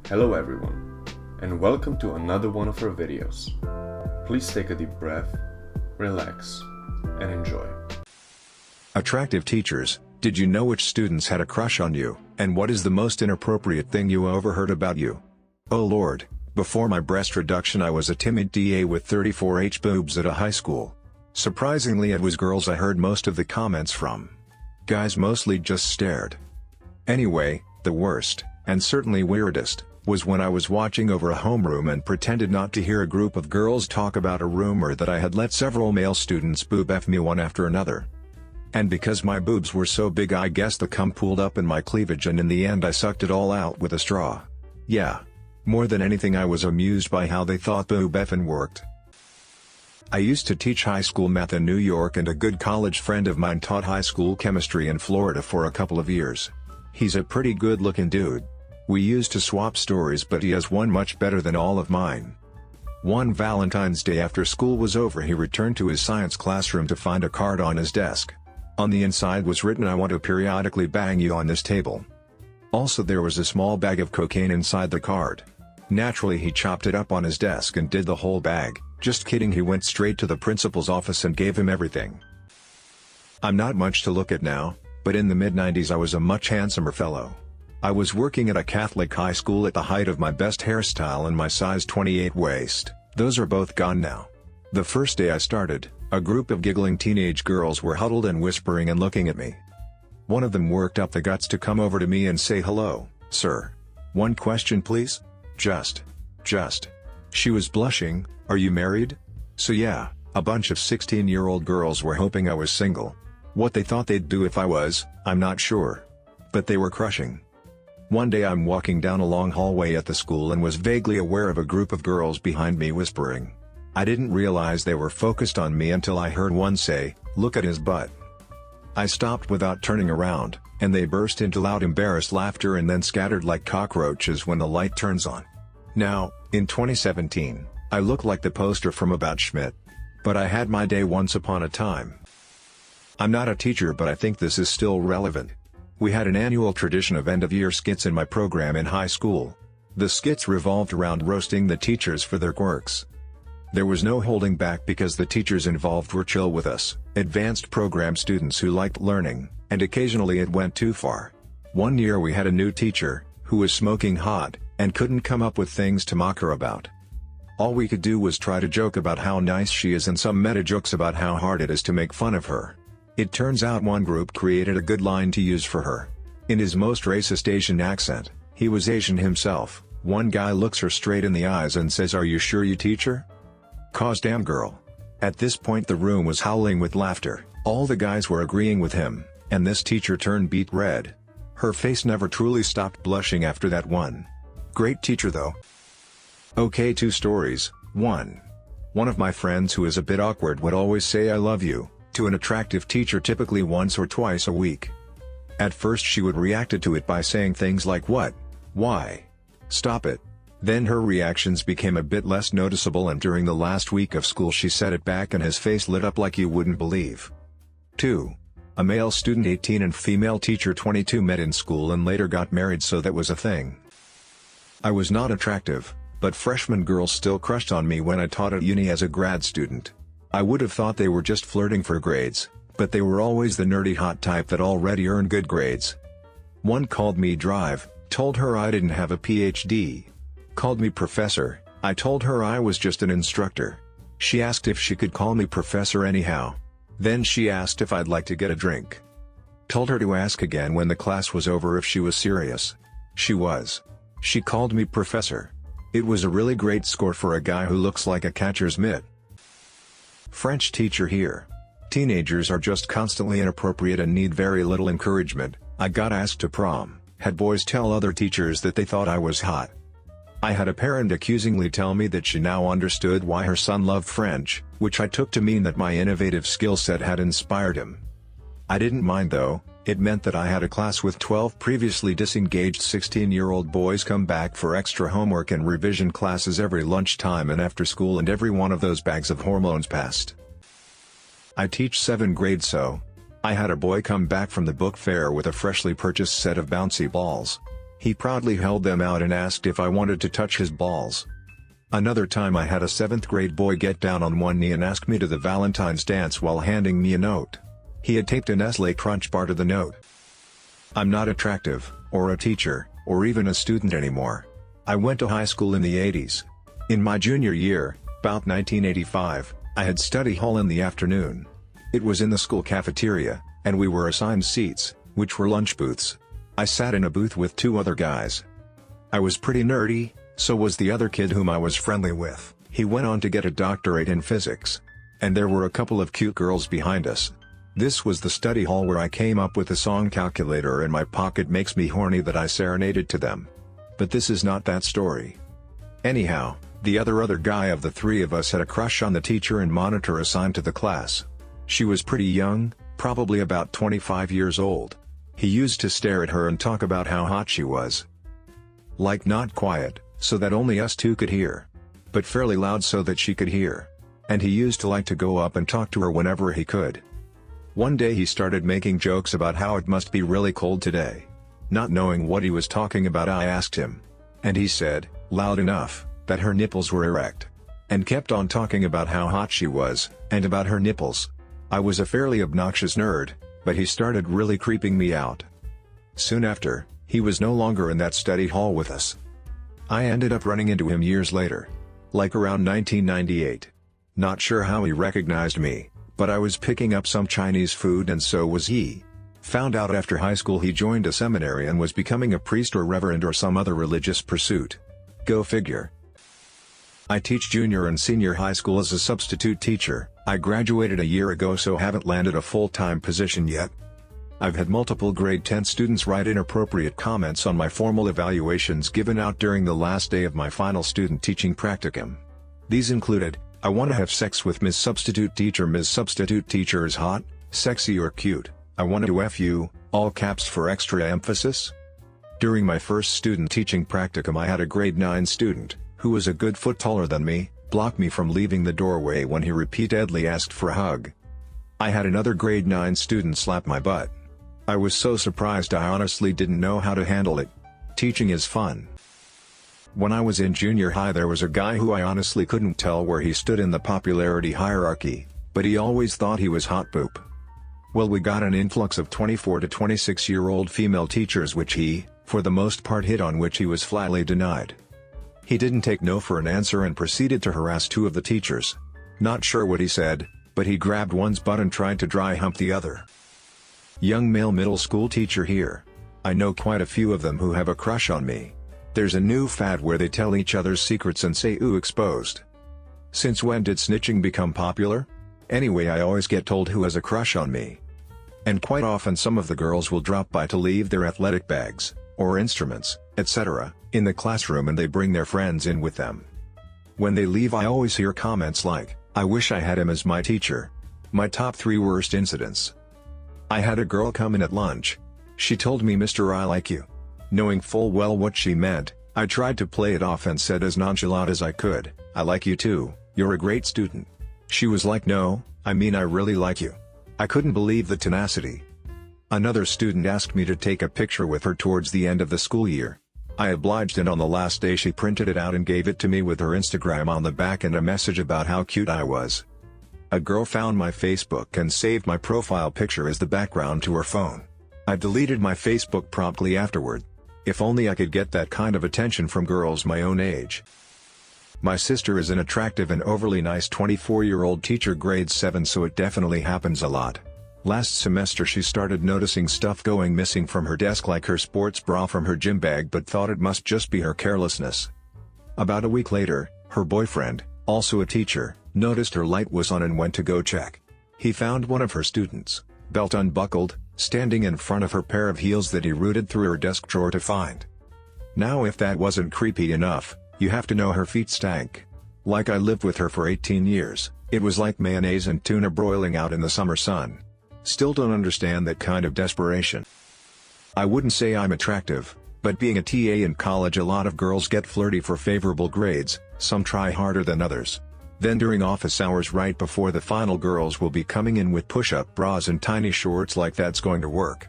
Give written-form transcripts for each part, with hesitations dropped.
Hello everyone, and welcome to another one of our videos. Please take a deep breath, relax, and enjoy. Attractive teachers, did you know which students had a crush on you, and what is the most inappropriate thing you overheard about you? Oh Lord, before my breast reduction I was a timid DA with 34H boobs at a high school. Surprisingly it was girls I heard most of the comments from. Guys mostly just stared. Anyway, the worst, and certainly weirdest, was when I was watching over a homeroom and pretended not to hear a group of girls talk about a rumor that I had let several male students boob F me one after another. And because my boobs were so big I guess the cum pooled up in my cleavage and in the end I sucked it all out with a straw. Yeah. More than anything I was amused by how they thought boob effing worked. I used to teach high school math in New York and a good college friend of mine taught high school chemistry in Florida for a couple of years. He's a pretty good looking dude. We used to swap stories but he has one much better than all of mine. One Valentine's Day after school was over he returned to his science classroom to find a card on his desk. On the inside was written "I want to periodically bang you on this table." Also there was a small bag of cocaine inside the card. Naturally he chopped it up on his desk and did the whole bag. Just kidding, he went straight to the principal's office and gave him everything. I'm not much to look at now, but in the mid-90s I was a much handsomer fellow. I was working at a Catholic high school at the height of my best hairstyle and my size 28 waist, those are both gone now. The first day I started, a group of giggling teenage girls were huddled and whispering and looking at me. One of them worked up the guts to come over to me and say, "Hello, sir. One question please? Just. She was blushing. Are you married?" So yeah, a bunch of 16-year-old girls were hoping I was single. What they thought they'd do if I was, I'm not sure. But they were crushing. One day I'm walking down a long hallway at the school and was vaguely aware of a group of girls behind me whispering. I didn't realize they were focused on me until I heard one say, "Look at his butt." I stopped without turning around, and they burst into loud embarrassed laughter and then scattered like cockroaches when the light turns on. Now, in 2017, I look like the poster from About Schmidt. But I had my day once upon a time. I'm not a teacher but I think this is still relevant. We had an annual tradition of end-of-year skits in my program in high school. The skits revolved around roasting the teachers for their quirks. There was no holding back because the teachers involved were chill with us, advanced program students who liked learning, and occasionally it went too far. One year we had a new teacher, who was smoking hot, and couldn't come up with things to mock her about. All we could do was try to joke about how nice she is and some meta jokes about how hard it is to make fun of her. It turns out one group created a good line to use for her. In his most racist Asian accent, he was Asian himself, one guy looks her straight in the eyes and says, "Are you sure you teacher?" Cause damn girl. At this point the room was howling with laughter, all the guys were agreeing with him, and this teacher turned beet red. Her face never truly stopped blushing after that one. Great teacher though. Okay, two stories. One of my friends who is a bit awkward would always say "I love you" to an attractive teacher typically once or twice a week. At first she would react to it by saying things like "What? Why? Stop it." Then her reactions became a bit less noticeable and during the last week of school she said it back and his face lit up like you wouldn't believe. 2. A male student 18 and female teacher 22 met in school and later got married, so that was a thing. I was not attractive, but freshman girls still crushed on me when I taught at uni as a grad student. I would have thought they were just flirting for grades, but they were always the nerdy hot type that already earned good grades. One called me Drive, told her I didn't have a PhD. Called me Professor, I told her I was just an instructor. She asked if she could call me Professor anyhow. Then she asked if I'd like to get a drink. Told her to ask again when the class was over if she was serious. She was. She called me Professor. It was a really great score for a guy who looks like a catcher's mitt. French teacher here. Teenagers are just constantly inappropriate and need very little encouragement. I got asked to prom, had boys tell other teachers that they thought I was hot. I had a parent accusingly tell me that she now understood why her son loved French, which I took to mean that my innovative skill set had inspired him. I didn't mind though, it meant that I had a class with 12 previously disengaged 16-year-old boys come back for extra homework and revision classes every lunchtime and after school, and every one of those bags of hormones passed. I teach 7th grade, so I had a boy come back from the book fair with a freshly purchased set of bouncy balls. He proudly held them out and asked if I wanted to touch his balls. Another time I had a 7th grade boy get down on one knee and ask me to the Valentine's dance while handing me a note. He had taped a Nestle Crunch bar to the note. I'm not attractive, or a teacher, or even a student anymore. I went to high school in the 80s. In my junior year, about 1985, I had study hall in the afternoon. It was in the school cafeteria, and we were assigned seats, which were lunch booths. I sat in a booth with 2 other guys. I was pretty nerdy, so was the other kid whom I was friendly with. He went on to get a doctorate in physics. And there were a couple of cute girls behind us. This was the study hall where I came up with the song Calculator in My Pocket Makes Me Horny that I serenaded to them. But this is not that story. Anyhow, the other guy of the 3 of us had a crush on the teacher and monitor assigned to the class. She was pretty young, probably about 25 years old. He used to stare at her and talk about how hot she was. Like not quiet, so that only us 2 could hear. But fairly loud so that she could hear. And he used to like to go up and talk to her whenever he could. One day he started making jokes about how it must be really cold today. Not knowing what he was talking about, I asked him. And he said, loud enough, that her nipples were erect. And kept on talking about how hot she was, and about her nipples. I was a fairly obnoxious nerd, but he started really creeping me out. Soon after, he was no longer in that study hall with us. I ended up running into him years later. Like around 1998. Not sure how he recognized me, but I was picking up some Chinese food and so was he. Found out after high school he joined a seminary and was becoming a priest or reverend or some other religious pursuit. Go figure. I teach junior and senior high school as a substitute teacher. I graduated a year ago so haven't landed a full-time position yet. I've had multiple grade 10 students write inappropriate comments on my formal evaluations given out during the last day of my final student teaching practicum. These included, I want to have sex with Ms. Substitute Teacher. Ms. Substitute Teacher is hot, sexy or cute. I want to F you, all caps for extra emphasis. During my first student teaching practicum I had a grade 9 student, who was a good foot taller than me, block me from leaving the doorway when he repeatedly asked for a hug. I had another grade 9 student slap my butt. I was so surprised I honestly didn't know how to handle it. Teaching is fun. When I was in junior high there was a guy who I honestly couldn't tell where he stood in the popularity hierarchy, but he always thought he was hot poop. Well, we got an influx of 24 to 26-year-old female teachers which he, for the most part, hit on, which he was flatly denied. He didn't take no for an answer and proceeded to harass 2 of the teachers. Not sure what he said, but he grabbed one's butt and tried to dry hump the other. Young male middle school teacher here. I know quite a few of them who have a crush on me. There's a new fad where they tell each other's secrets and say ooh exposed. Since when did snitching become popular? Anyway, I always get told who has a crush on me. And quite often some of the girls will drop by to leave their athletic bags, or instruments, etc., in the classroom and they bring their friends in with them. When they leave I always hear comments like, I wish I had him as my teacher. My top 3 worst incidents. I had a girl come in at lunch. She told me, Mr. I like you. Knowing full well what she meant, I tried to play it off and said as nonchalant as I could, I like you too, you're a great student. She was like, no, I mean I really like you. I couldn't believe the tenacity. Another student asked me to take a picture with her towards the end of the school year. I obliged and on the last day she printed it out and gave it to me with her Instagram on the back and a message about how cute I was. A girl found my Facebook and saved my profile picture as the background to her phone. I deleted my Facebook promptly afterward. If only I could get that kind of attention from girls my own age. My sister is an attractive and overly nice 24-year-old teacher, grade 7, so it definitely happens a lot. Last semester she started noticing stuff going missing from her desk, like her sports bra from her gym bag, but thought it must just be her carelessness. About a week later, her boyfriend, also a teacher, noticed her light was on and went to go check. He found one of her students, belt unbuckled, standing in front of her pair of heels that he rooted through her desk drawer to find. Now if that wasn't creepy enough, you have to know her feet stank. Like I lived with her for 18 years, it was like mayonnaise and tuna broiling out in the summer sun. Still don't understand that kind of desperation. I wouldn't say I'm attractive, but being a TA in college a lot of girls get flirty for favorable grades, some try harder than others. Then during office hours right before the final girls will be coming in with push-up bras and tiny shorts like that's going to work.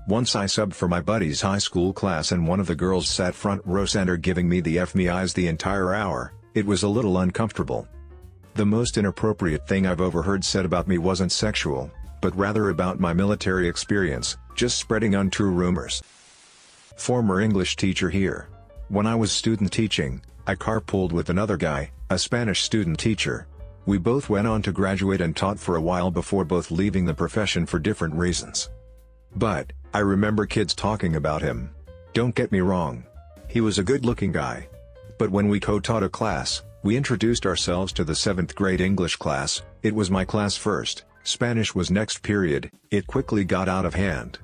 Once I subbed for my buddy's high school class and one of the girls sat front row center giving me the F me eyes the entire hour. It was a little uncomfortable. The most inappropriate thing I've overheard said about me wasn't sexual, but rather about my military experience, just spreading untrue rumors. Former English teacher here. When I was student teaching, I carpooled with another guy, a Spanish student teacher. We both went on to graduate and taught for a while before both leaving the profession for different reasons. But, I remember kids talking about him. Don't get me wrong. He was a good-looking guy. But when we co-taught a class, we introduced ourselves to the 7th grade English class. It was my class first, Spanish was next period. It quickly got out of hand.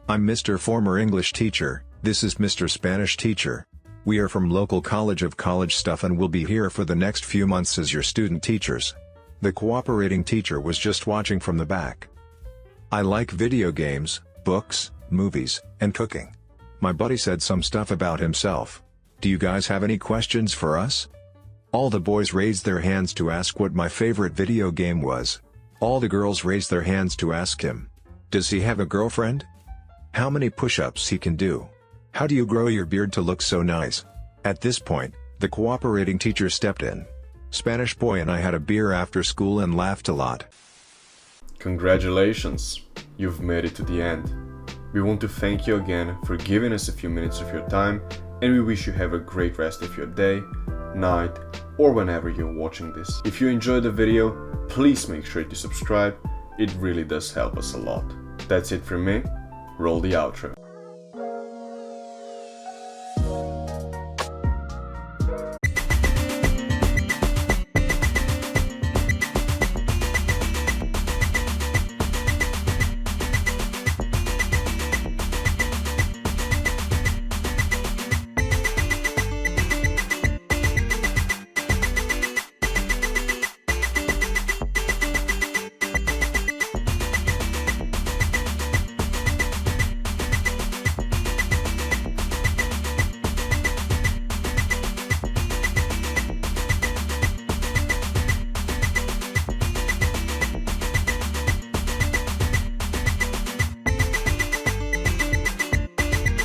I'm Mr. Former English teacher, this is Mr. Spanish teacher. We are from local college of college stuff and will be here for the next few months as your student teachers. The cooperating teacher was just watching from the back. I like video games, books, movies, and cooking. My buddy said some stuff about himself. Do you guys have any questions for us? All the boys raised their hands to ask what my favorite video game was. All the girls raised their hands to ask him. Does he have a girlfriend? How many push-ups he can do? How do you grow your beard to look so nice? At this point, the cooperating teacher stepped in. Spanish boy and I had a beer after school and laughed a lot. Congratulations, you've made it to the end. We want to thank you again for giving us a few minutes of your time, and we wish you have a great rest of your day, night, or whenever you're watching this. If you enjoyed the video, please make sure to subscribe, it really does help us a lot. That's it from me, roll the outro.